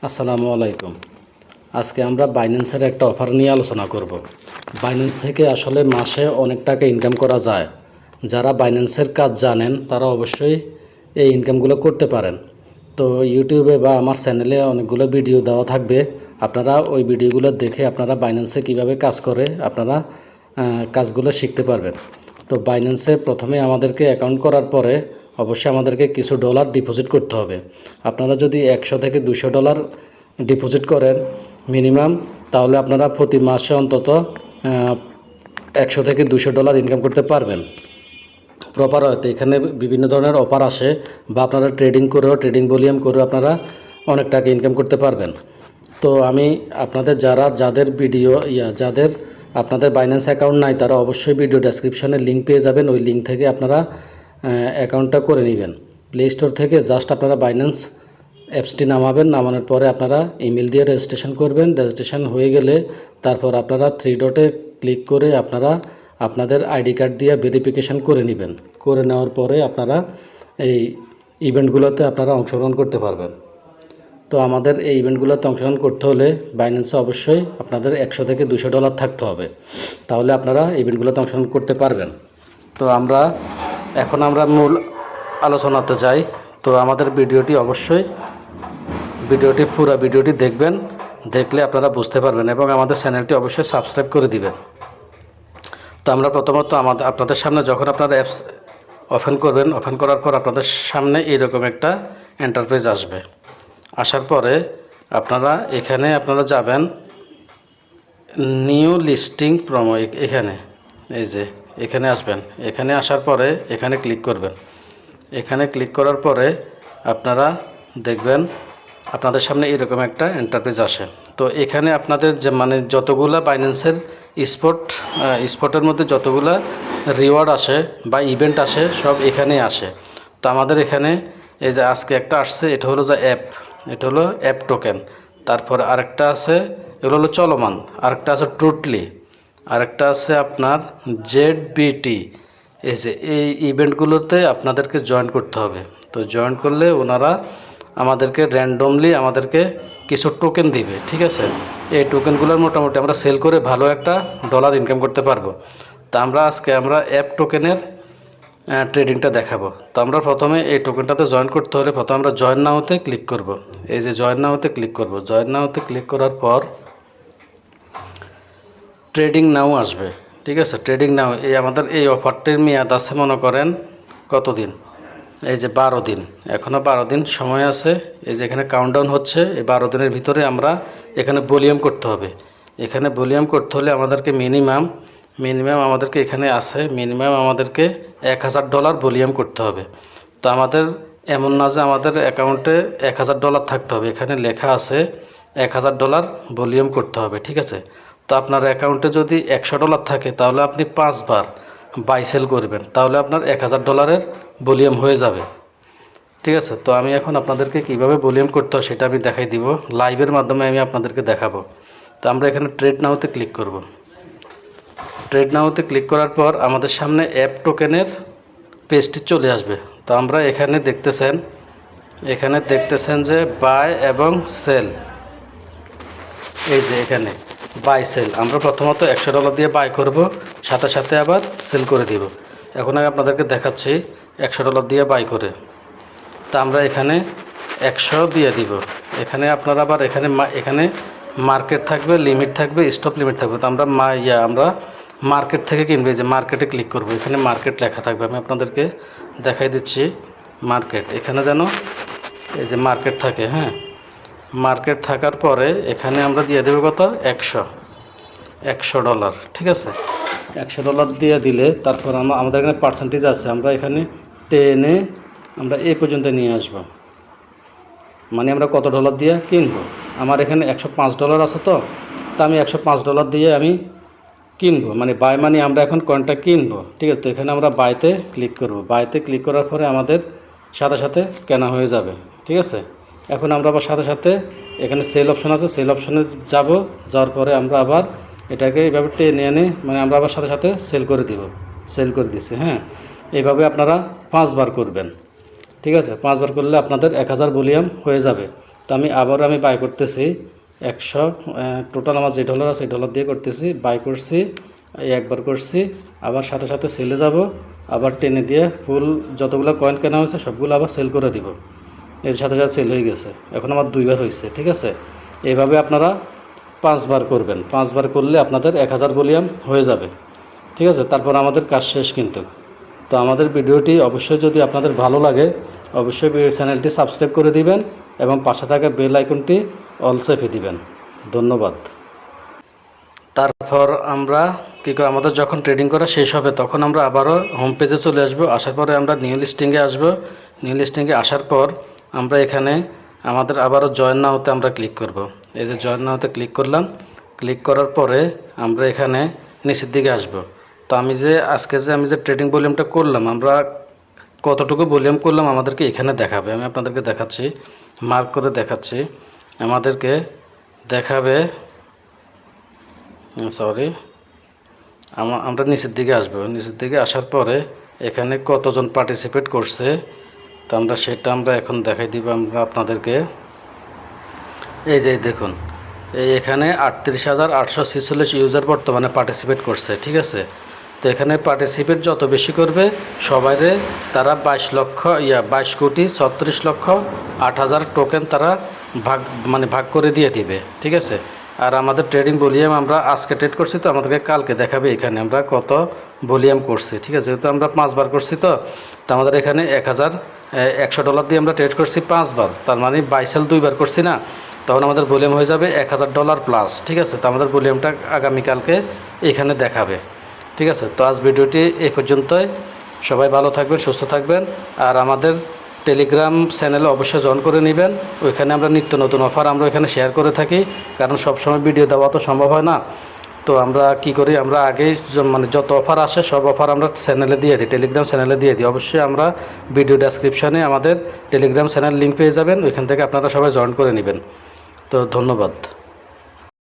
আসসালামু আলাইকুম। আজকে আমরা বাইন্যান্সের একটা অফার নিয়ে আলোচনা করব। বাইন্যান্স থেকে আসলে মাসে অনেক টাকা ইনকাম করা যায়। যারা বাইন্যান্সের কাজ জানেন তারা অবশ্যই এই ইনকামগুলো করতে পারেন। তো ইউটিউবে বা আমার চ্যানেলে অনেকগুলো ভিডিও দেওয়া থাকবে, আপনারা ওই ভিডিওগুলো দেখে আপনারা বাইন্যান্সে কিভাবে কাজ করে আপনারা কাজগুলো শিখতে পারবেন। তো বাইন্যান্সে প্রথমে আমাদেরকে অ্যাকাউন্ট করার পরে অবশ্যই আমাদেরকে কিছু ডলার ডিপোজিট করতে হবে। আপনারা যদি 100 থেকে 200 ডলার ডিপোজিট করেন মিনিমাম, তাহলে আপনারা প্রতি মাসে অন্তত 100 থেকে 200 ডলার ইনকাম করতে পারবেন। প্রপার হয়তো এখানে বিভিন্ন ধরনের অফার আসে, বা আপনারা ট্রেডিং ভলিউম করেও আপনারা অনেক টাকা ইনকাম করতে পারবেন। তো আমি আপনাদের যাদের যাদের আপনাদের বাইন্যান্স অ্যাকাউন্ট নাই তারা অবশ্যই ভিডিও ডেসক্রিপশনে লিঙ্ক পেয়ে যাবেন। ওই লিঙ্ক থেকে আপনারা অ্যাকাউন্টটা করে নেবেন। প্লে স্টোর থেকে জাস্ট আপনারা বাইন্যান্স অ্যাপসটি নামানোর পরে আপনারা ইমেল দিয়ে রেজিস্ট্রেশন করবেন। রেজিস্ট্রেশন হয়ে গেলে তারপর আপনারা 3 ডটে ক্লিক করে আপনারা আপনাদের আইডি কার্ড দিয়ে ভেরিফিকেশান করে নেবেন। করে নেওয়ার পরে আপনারা এই ইভেন্টগুলোতে আপনারা অংশগ্রহণ করতে পারবেন। তো আমাদের এই ইভেন্টগুলোতে অংশগ্রহণ করতে হলে বাইন্যান্সে অবশ্যই আপনাদের 100 থেকে 200 ডলার থাকতে হবে, তাহলে আপনারা ইভেন্টগুলোতে অংশগ্রহণ করতে পারবেন। তো এখন আমরা মূল আলোচনাতে যাই। তো আমাদের পুরো ভিডিওটি দেখবেন, দেখলে আপনারা বুঝতে পারবেন, এবং আমাদের চ্যানেলটি অবশ্যই সাবস্ক্রাইব করে দিবেন। তো আমরা প্রথমত আপনাদের সামনে যখন আপনারা অ্যাপস ওপেন করবেন, ওপেন করার পর আপনাদের সামনে এইরকম একটা ইন্টারফেস আসবে। আসার পরে আপনারা যাবেন নিউ লিস্টিং প্রোমো, এখানে আসবেন। এখানে আসার পরে এখানে ক্লিক করবেন। এখানে ক্লিক করার পরে আপনারা দেখবেন আপনাদের সামনে এরকম একটা ইন্টারফেস আসে। তো এখানে আপনাদের যতগুলা বাইন্যান্সের স্পটের মধ্যে যতগুলা রিওয়ার্ড আসে বা ইভেন্ট আসে সব এখানেই আসে। তো আমাদের এখানে আজকে একটা আসছে, এটা হলো অ্যাপ টোকেন। তারপর আরেকটা আছে, এগুলো হলো চলমান। আরেকটা আছে ট্রুটলি, আরেকটা আছে আপনার ZBT। এই ইভেন্টগুলোতে আপনাদেরকে জয়েন করতে হবে। তো জয়েন করলে ওনারা আমাদেরকে র্যান্ডমলি কিছু টোকেন দিবে, ঠিক আছে। এই টোকেনগুলোর মোটামুটি আমরা সেল করে ভালো একটা ডলার ইনকাম করতে পারবো। তো আজকে আমরা অ্যাপ টোকেনের ট্রেডিংটা দেখাবো। তো আমরা প্রথমে এই টোকেনটাতে জয়েন করতে হলে প্রথমে আমরা জয়েন নাওতে ক্লিক করব। জয়েন নাওতে ক্লিক করব। জয়েন নাওতে ক্লিক করার পর ট্রেডিং নাও আসবে, ঠিক আছে। ট্রেডিং নাও আমাদের এই অফারটির মেয়াদ আছে মনে করেন কতদিন, 12 দিন। এখনও 12 দিন সময় আছে। এখানে কাউন্টডাউন হচ্ছে। এই 12 দিনের ভিতরে আমরা এখানে ভলিউম করতে হবে। এখানে ভলিউম করতে হলে আমাদেরকে মিনিমাম আমাদেরকে এখানে আছে মিনিমাম আমাদেরকে 1000 ডলার ভলিউম করতে হবে। তো আমাদের এমন না যে আমাদের অ্যাকাউন্টে 1000 ডলার থাকতে হবে, এখানে লেখা আছে 1000 ডলার ভলিউম করতে হবে, ঠিক আছে। তো আপনার অ্যাকাউন্টে যদি 100 ডলার থাকে তাহলে আপনি 5 বার বাই সেল করবেন, তাহলে আপনার 1000 ডলারের ভলিউম হয়ে যাবে, ঠিক আছে। তো আমি এখন আপনাদেরকে কিভাবে ভলিউম করতে হয় সেটা আমি দেখাই দিব, লাইভের মাধ্যমে আমি আপনাদেরকে দেখাবো। তো আমরা এখানে ট্রেড নাওতে ক্লিক করব। ট্রেড নাওতে ক্লিক করার পর আমাদের সামনে অ্যাপ টোকেনের পেজটি চলে আসবে। তো আমরা এখানে দেখতেছেন যে বাই এবং সেল। এখানে বাই সেল আমরা প্রথমত 100 ডলার দিয়ে বাই করব, সাথে সাথে আবার সেল করে দিব। এখন আমি আপনাদেরকে দেখাচ্ছি 100 ডলার দিয়ে বাই করে। তা আমরা এখানে 100 দিয়ে দিব। এখানে আপনারা আবার এখানে মার্কেট থাকবে, লিমিট থাকবে, স্টপ লিমিট থাকবে। তো আমরা মার্কেট থেকে কিনবো। মার্কেটে ক্লিক করব। এখানে মার্কেট লেখা থাকবে, আমি আপনাদেরকে দেখাই দিচ্ছি। মার্কেট এখানে যেন মার্কেট থাকে, হ্যাঁ। মার্কেট থাকার পরে এখানে আমরা দিয়ে দেবো কত, 100 ডলার, ঠিক আছে। 100 ডলার দিয়ে দিলে তারপর আমাদের এখানে পার্সেন্টেজ আছে, আমরা এখানে টেনে আমরা এই পর্যন্ত নিয়ে আসব। আমরা কত ডলার দিয়ে কিনবো, আমার এখানে 105 ডলার আছে। তো আমি 105 ডলার দিয়ে আমি কিনবো, বাই আমরা এখন কয়েনটা কিনবো, ঠিক আছে। তো এখানে আমরা বাইতে ক্লিক করব। বাইতে ক্লিক করার পরে আমাদের সাথে সাথে কেনা হয়ে যাবে, ঠিক আছে। এখন আমরা আবার সাথে সাথে এখানে সেল অপশন আছে, সেল অপশনে যাওয়ার পরে আমরা আবার এটাকে এইভাবে টেনে এনে আমরা আবার সাথে সাথে সেল করে দিচ্ছি, হ্যাঁ। এইভাবে আপনারা 5 বার করবেন, ঠিক আছে। 5 বার করলে আপনাদের 1000 ভলিউম হয়ে যাবে। তো আমি আবারও বাই করতেছি 100 টোটাল আমার যে ডলার আছে এই ডলার দিয়ে করতেছি, বাই করছি, একবার করছি, আবার সাথে সাথে সেলে যাব, আবার টেনে দিয়ে ফুল যতগুলো কয়েন কেনা হয়েছে সবগুলো আবার সেল করে দিব। এর সাথে সাথে সেল হয়ে গেছে, এখন আমার 2বার হয়েছে। ঠিক আছে, এইভাবে আপনারা 5বার করবেন। 5বার করলে আপনাদের 1000 ভলিউম হয়ে যাবে। ঠিক আছে, তারপর আমাদের কাজ শেষ কিন্তু। তো আমাদের ভিডিওটি অবশ্যই যদি আপনাদের ভালো লাগে অবশ্যই চ্যানেলটি সাবস্ক্রাইব করে দিবেন এবং পাশে থাকা বেল আইকনটি অল চেপে দিবেন। ধন্যবাদ। তারপর আমরা কী করে, আমাদের যখন ট্রেডিং করা শেষ হবে তখন আমরা আবারও হোম পেজে চলে আসবো। আসার পরে আমরা নিউ লিস্টিংয়ে আসবো। নিউ লিস্টিংয়ে আসার পর আমরা এখানে আমাদের আবারও জয়েন নাওতে আমরা ক্লিক করব। এই যে জয়েন নাওতে ক্লিক করলাম। ক্লিক করার পরে আমরা এখানে নিচের দিকে আসব। তো আমি যে ট্রেডিং ভলিউমটা করলাম, আমরা কতটুকু ভলিউম করলাম আমাদেরকে এখানে দেখাবে। আমি আপনাদেরকে দেখাচ্ছি, মার্ক করে দেখাচ্ছি। আমাদেরকে দেখাবে, আমরা নিচের দিকে আসবো। নিচের দিকে আসার পরে এখানে কতজন পার্টিসিপেট করছে তো সেটা এখন দেখাই দিব আমরা আপনাদেরকে। এই যে দেখুন, এখানে 38,846 ইউজার বর্তমানে পার্টিসিপেট করছে। ঠিক আছে, তো এখানে পার্টিসিপেট যত বেশি করবে সবাইরে তারা 22,36,34,08,000 টোকেন তারা ভাগ করে দিয়ে দিবে। ঠিক আছে, আর আমাদের ট্রেডিং ভলিউম আমরা আজকে ট্রেড করছি তো আমাদেরকে কালকে দেখাবে এখানে আমরা কত ভলিউম করছি। ঠিক আছে, যেহেতু আমরা 5বার করছি তো আমাদের এখানে $1,100 দিয়ে আমরা ট্রেড করছি 5বার, তার মানে বাই সেল 2বার করছি না, তখন আমাদের ভলিউম হয়ে যাবে $1,000 প্লাস। ঠিক আছে, তো আমাদের ভলিউমটা আগামীকালকে এখানে দেখাবে। ঠিক আছে, তো আজ ভিডিওটি এই পর্যন্তই। সবাই ভালো থাকবেন, সুস্থ থাকবেন, আর আমাদের টেলিগ্রাম চ্যানেলে অবশ্যই জয়েন করে নেবেন। ওইখানে আমরা নিত্য নতুন অফার আমরা ওইখানে শেয়ার করে থাকি, কারণ সবসময় ভিডিও দেওয়া তো সম্ভব হয় না। তো আমরা কি করি, আমরা আগেই যত অফার আসে সব অফার আমরা চ্যানেলে দিয়ে দিই, টেলিগ্রাম চ্যানেলে দিয়ে দিই। অবশ্যই আমরা ভিডিও ডেসক্রিপশানে আমাদের টেলিগ্রাম চ্যানেল লিঙ্ক পেয়ে যাবেন, ওইখান থেকে আপনারা সবাই জয়েন করে নেবেন। তো ধন্যবাদ।